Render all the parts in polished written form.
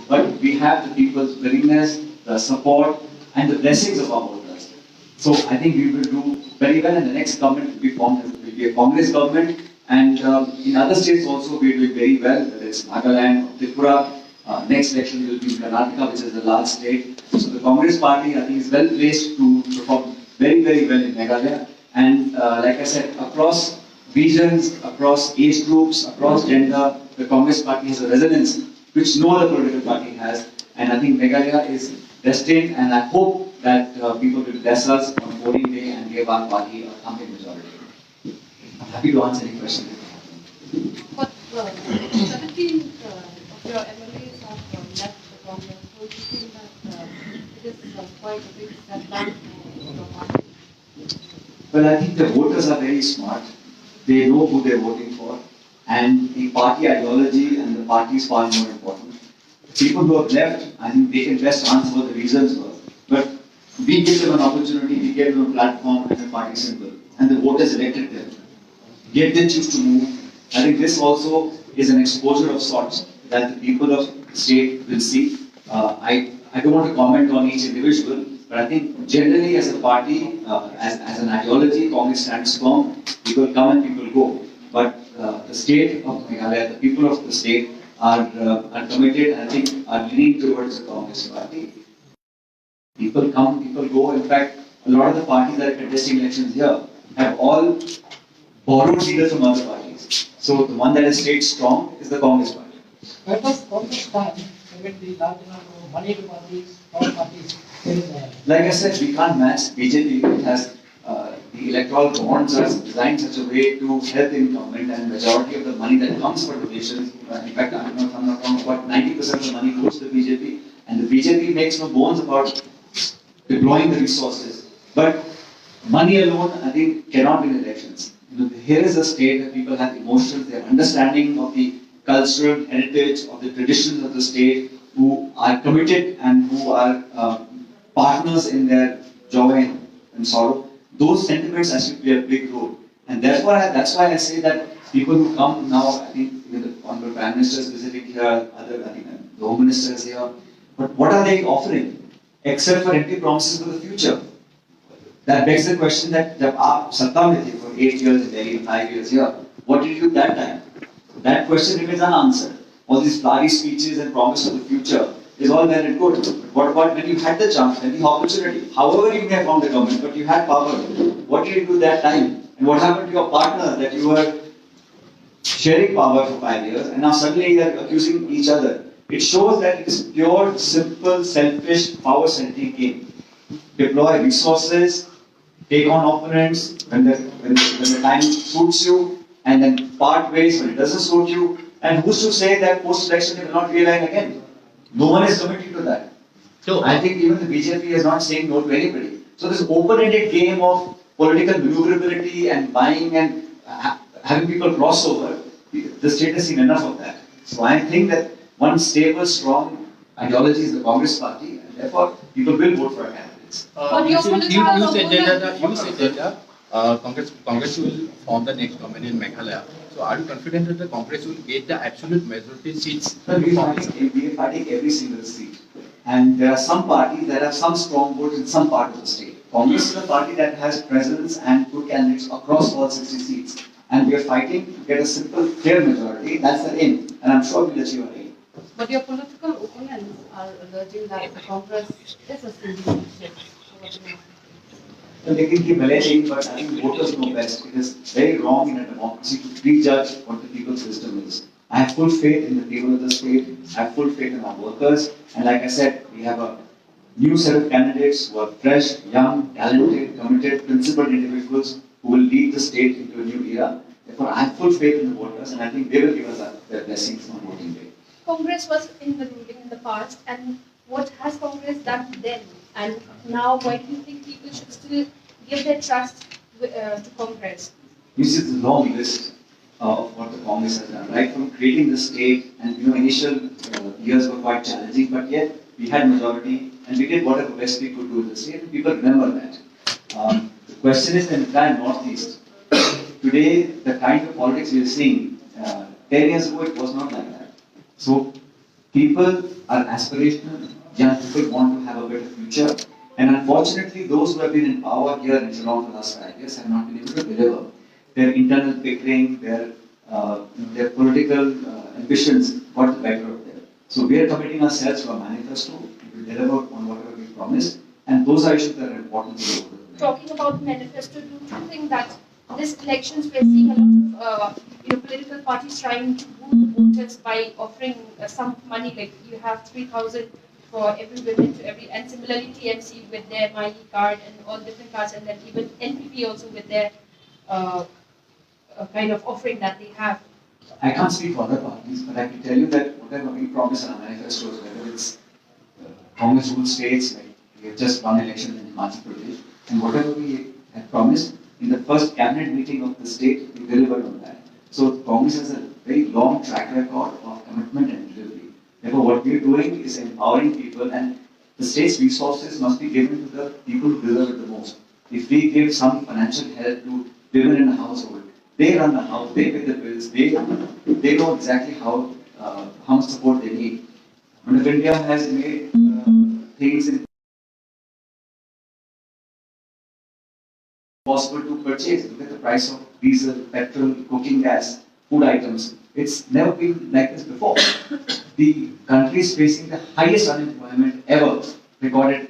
but we have the people's willingness, the support, and the blessings of our voters. So I think we will do very well, and the next government will be formed, will be a Congress government, and in other states also we are doing very well, whether it's Nagaland or Tripura. Next election will be in Karnataka, which is the last state. So the Congress party, I think, is well placed to perform very, very well in Meghalaya. And like I said, across regions, across age groups, across gender, the Congress party has a resonance which no other political party has. And I think Meghalaya is destined, and I hope that people will bless us on voting day and give our party a thumping majority. I'm happy to answer any questions. But 17 of your MLAs have left the Congress, so you think that it is quite a big step back for your party? Well, I think the voters are very smart. They know who they're voting for, and the party ideology and the party is far more important. People who have left, I think they can best answer what the reasons were. But we gave them an opportunity, we gave them a platform and a party symbol, and the voters elected them. Yet they choose to move. I think this also is an exposure of sorts that the people of the state will see. I don't want to comment on each individual, but I think generally as a party, as an ideology, Congress stands firm. People come and people go. But the state of Meghalaya, the people of the state are committed, and I think are leaning towards the Congress party. People come, people go. In fact, a lot of the parties that are contesting elections here have all borrowed leaders from other parties. So the one that has stayed strong is the Congress party. Where does Congress stand with the large amount of money to parties, all parties? Like I said, we can't match BJP. It has the electoral bonds are designed such a way to help in government, and majority of the money that comes for donations, in fact, I don't know if I'm not wrong, about 90% of the money goes to the BJP, and the BJP makes no bones about deploying the resources. But money alone, I think, cannot win elections. Here is a state where people have emotions, their understanding of the cultural heritage, of the traditions of the state, who are committed and who are partners in their joy and sorrow. Those sentiments actually play a big role. And therefore, that's why I say that people who come now, I think with the Honorable Prime Minister is visiting here, I think the Home Minister is here. But what are they offering? Except for empty promises for the future. That begs the question that जब आप सत्ता में थे for 8 years in Delhi, 5 years here, what did you do that time? That question remains unanswered. All these flowery speeches and promises of the future is all well and good. But what about when you had the chance, when the opportunity? However you may have formed the government, but you had power. What did you do that time? And what happened to your partner that you were sharing power for 5 years, and now suddenly you are accusing each other? It shows that it is pure, simple, selfish, power-centric game. Deploy resources, take on opponents when the time suits you, and then part ways when it doesn't suit you. And who's to say that post-election they will not realign again? No one is committing to that. So I think even the BJP is not saying no to anybody. So this open-ended game of political maneuverability and buying and having people cross over, the state has seen enough of that. So I think that one stable, strong ideology is the Congress party, and therefore people will vote for our candidates. You said that Congress will form the next government in Meghalaya. So are you confident that the Congress will get the absolute majority seats? Well, we are fighting every single seat. And there are some parties that have some strong votes in some part of the state. Congress is a party that has presence and good candidates across all 60 seats. And we are fighting to get a simple, clear majority. That's the aim. And I'm sure we'll achieve our aim. But your political opponents are alleging that the Congress is a single state. Well, they can keep alleging, but I think voters know best. It is very wrong in a democracy to prejudge what the people's wisdom is. I have full faith in the people of the state. I have full faith in our workers. And like I said, we have a new set of candidates who are fresh, young, talented, committed, principled individuals who will lead the state into a new era. Therefore, I have full faith in the voters, and I think they will give us their blessings on voting day. Congress was in the ruling in the past, and what has Congress done then? And now, why do you think people should still give their trust to Congress? This is a long list of what the Congress has done, right from creating the state, and initial years were quite challenging, but yet we had majority, and we did whatever best we could do in the state, and people remember that. The question is the entire Northeast. Today, the kind of politics we are seeing, 10 years ago it was not like that. So, People are aspirational, young people want to have a better future, and unfortunately, those who have been in power here in Shillong for the last 5 years have not been able to deliver. Their internal bickering, their political ambitions got the better of them. So we are committing ourselves to a manifesto. We will deliver on whatever we promised, and those are issues that are important to the Talking about manifesto, do you think that this elections we're seeing a lot of political parties trying to woo the voters by offering some money, like you have 3,000 for every woman to every, and similarly TMC with their My card and all different cards, and then even NPP also with their kind of offering that they have. I can't speak for other parties, but I can tell you that whatever we promise in our manifestos, whether it's Congress ruled states, like we have just won elections in Himachal Pradesh, and whatever we had promised in the first cabinet meeting of the state, we delivered on that. So Congress has a very long track record of commitment and delivery. Therefore, what we are doing is empowering people, and the state's resources must be given to the people who deserve it the most. If we give some financial help to women in a household, they run the house, they pay the bills, they know exactly how much support they need. And if India has made things possible to purchase, look at the price of diesel, petrol, cooking gas, food items. It's never been like this before. The country is facing the highest unemployment ever recorded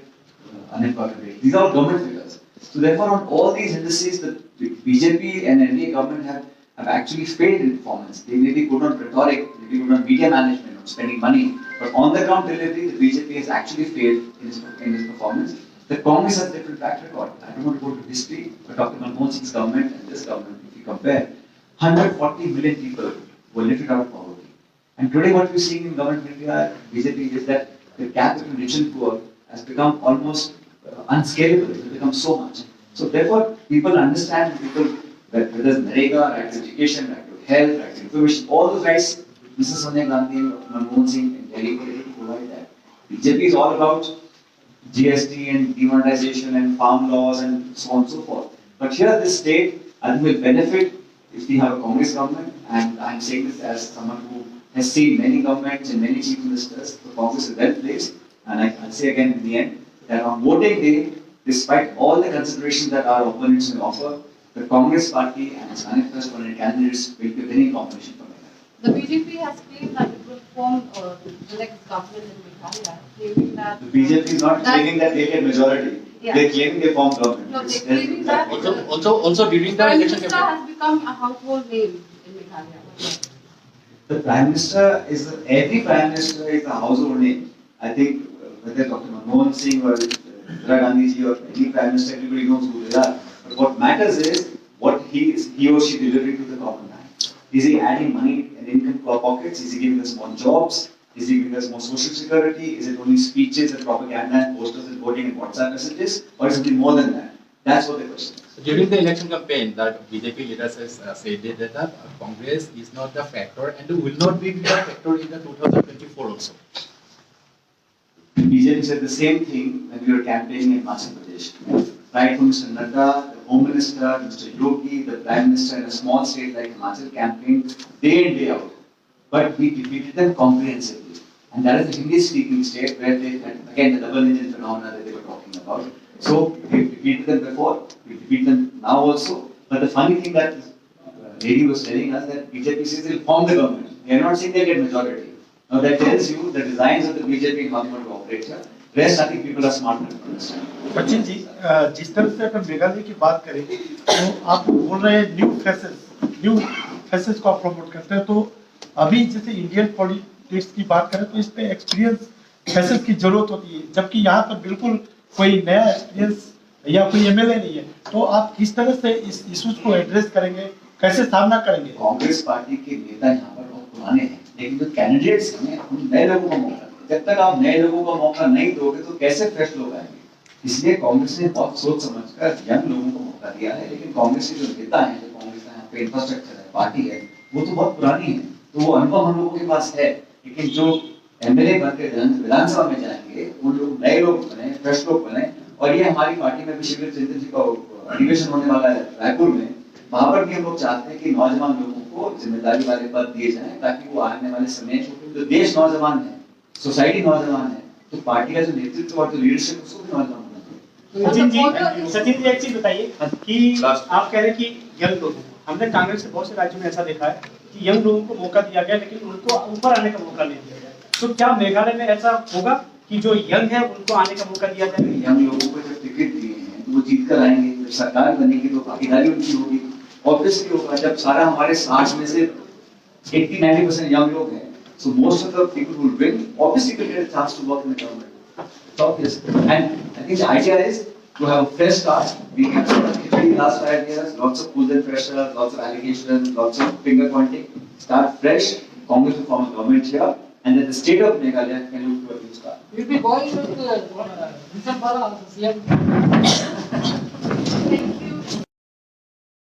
unemployment rate. These are government figures. So therefore, on all these indices, the BJP and NDA government have actually failed in performance. They may be good on rhetoric, they may be good on media management, on spending money, but on the ground delivery, the BJP has actually failed in its performance. The Congress has a different track record. I don't want to go to history, but Dr. Manmohan Singh's government and this government, if you compare, 140 million people were lifted out of poverty. And today what we're seeing in government of India, BJP, is that the gap between rich and poor has become almost unscalable. It has become so much. So therefore, people understand, that whether it's Narega, right to education, right to health, right to information, all those rights, Mrs. Sonia Gandhi and Dr. Manmohan Singh in Delhi were able to provide that. BJP is all about GST and demonetization and farm laws and so on and so forth. But here this state, I think, will benefit if we have a Congress government, and I'm saying this as someone who has seen many governments and many chief ministers. The Congress is well placed, and I'll say again in the end that on voting day, despite all the considerations that our opponents may offer, the Congress party and its manifesto and candidates will be winning competition for Meghalaya. The BJP has claimed that it will form the next government in Meghalaya, claiming that... The BJP is not claiming that they get majority. Yeah. They're claiming they form government. No, they're claiming that... Also during the Prime election Minister campaign. has become a household name in Meghalaya. The Prime Minister every Prime Minister is a household name. I think whether Dr. Manmohan Singh or Indira Gandhi ji or any Prime Minister, everybody knows who they are. But what matters is what he or she delivering to the common man. Is he adding money and income to our pockets? Is he giving us more jobs? Is he giving us more social security? Is it only speeches and propaganda and posters and voting and WhatsApp messages? Or is it more than that? That's what the question is. During the election campaign, that BJP leaders has said that the Congress is not the factor and will not be the factor in the 2024 also. The BJP said the same thing when we were campaigning in Himachal Pradesh. Right from Mr. Nadda, the Home Minister, Mr. Yogi, the Prime Minister in a small state like Himachal campaigned day in, day out. But we defeated them comprehensively. And that is the Hindi-speaking state where they had, again, the double engine phenomena that they were talking about. So we defeated them before, we defeat them now also. But the funny thing that lady was telling us that BJP says they'll form the government. They are not saying they'll get majority. Now that tells you the designs of the BJP and how they want to operate here. Rest, I think people are smart enough to understand. Sachin ji, जिस तरह से अगर मेघालय की बात करें तो आप बोल रहे हैं न्यू फेसेस को आप प्रमोट करते हैं, तो अभी जैसे इंडियन पॉलिटिक्स की बात करें तो इस पे एक्सपीरियंस फेसेस की जरूरत होती है, जबकि यहाँ पर बिल्कुल कोई नया एक्सपीरियंस या कोई एमएलए नहीं है, तो आप किस तरह से इस इश्यूज को एड्रेस करेंगे, कैसे सामना करेंगे? कांग्रेस पार्टी के नेता यहाँ पर बहुत पुराने हैं, लेकिन जो कैंडिडेट्स हैं उन नए लोगों को मौका दें। जब तक आप नए लोगों को मौका नहीं दोगे तो कैसे फ्रेश लोग आएंगे? इसलिए कांग्रेस ने बहुत सोच समझकर यंग लोगों को मौका दिया है, लेकिन कांग्रेस के जो नेता हैं, जो कांग्रेस का यहाँ पे इंफ्रास्ट्रक्चर है, पार्टी है, वो तो बहुत पुरानी है, तो वो अनुभव हम लोगों के पास है। लेकिन जो एमएलए बनकर विधानसभा में जाएंगे, उन लोग नए लोग बने, फ्रेश लोग बने। और ये हमारी पार्टी में भी शिविर चिंतन जी का अधिवेशन होने वाला है रायपुर में, वहां पर भी हम लोग चाहते हैं कि नौजवान लोगों को जिम्मेदारी वाले पद दिए जाएं, ताकि वो आने वाले समय जो देश नौजवान है, सोसाइटी नौजवान है, तो पार्टी का जो नेतृत्व और जो लीडरशिप उसको भी नौजवान होना चाहिए। सचिन जी एक चीज बताइए कि आप कह रहे हैं कि यंग लोग, हमने कांग्रेस के बहुत से राज्यों में ऐसा देखा है कि यंग लोगों को मौका दिया गया लेकिन उनको ऊपर आने का मौका नहीं दिया गया, तो क्या मेघालय में ऐसा होगा कि जो यंग है उनको आने का मौका दिया जाए? यंग लोगों को जब टिकट दिए हैं तो वो जीत कर आएंगे, जब सरकार बनेगी तो भागीदारी उनकी होगी, ऑब्वियसली होगा। जब सारा हमारे 60 में से 80-90% young लोग हैं, so most of the people who will win obviously will get a chance to work in the government. It's obvious. And I think the idea is to have a fresh start. We have in the last 5 years, lots of pull and pressure, lots of allegations, lots of finger pointing. Start fresh. Congress will form a government here, and then the state of Meghalaya can look to a new start. You'll be going with December CM.